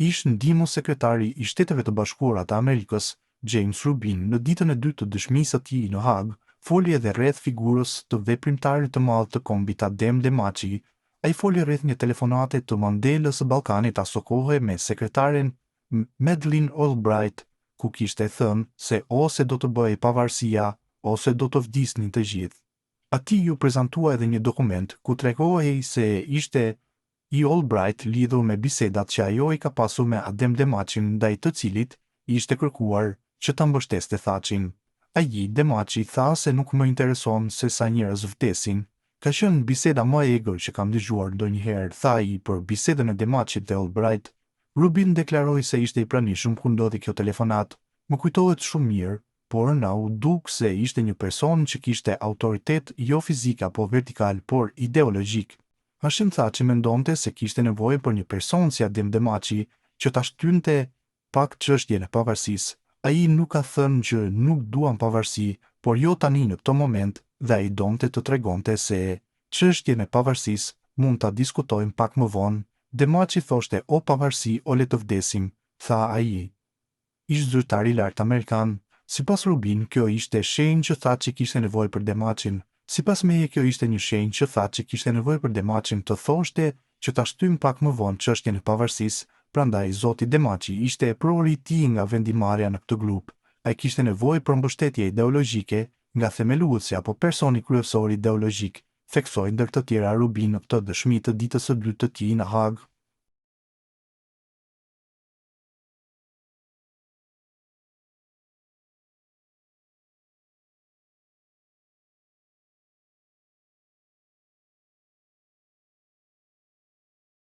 ish ndihmo sekretari i Shteteve të Bashkuara të Amerikës, James Rubin, në ditën e dytë të dëshmisë së tij në Hag, foli edhe rreth figurës të veprimtarit të madh të kombit Adem Demaci. Ai foli rreth një telefonate të Mandelës së Ballkanit aso kohë me sekretaren Madeleine Albright, ku kishte thënë se ose do të bëhej pavarësia, ose do të vdisnin të gjithë. Ati ju prezantua edhe një dokument ku tregohej se ishte i Albright lidhur me bisedat që ajo i ka pasur me Adem Demacin, ndaj të cilit ishte kërkuar që ta mbështeste Thatchin. Ai, Demaci, tha se nuk më intereson se sa njerëz vdesin. Ka qenë biseda më e egër që kam dëgjuar ndonjëherë, tha ai për bisedën e Demacit dhe Albright. Rubin deklaroi se ishte i pranishëm kur ndodhi kjo telefonat. Më kujtohet shumë mirë, por na u duk se ishte një person që kishte autoritet jo fizik apo vertikal, por ideologjik. Hashim Thaçi mendonte se kishte nevojë për një person si Adem Demaci që ta shtynte pak çështjen e pavarësisë. Ai nuk ka thënë që nuk duan pavarësi, por jo tani në këtë moment, dhe ai donte të tregonte se çështjen e pavarësisë mund ta diskutojmë pak më vonë. Demaci thoshte o pavarësi o le të vdesim, tha ai. Ish zyrtar i lartë amerikan. Sipas Rubin, kjo ishte shenjë që Thatchi kishte nevojë për Demacin. Sipas meje, kjo ishte një shenjë që Thatchi kishte nevojë për Demacin të thoshte që ta shtym pak më vonë çështjen e pavarësisë. Prandaj zoti Demaci ishte e prori i tij nga vendimarrja në këtë grup. Ai kishte nevojë për mbështetje ideologjike nga themeluesi apo personi kryesor ideologjik, theksoi ndër të tjera Rubin në këtë dëshmi të ditës së dytë të tij në Hag.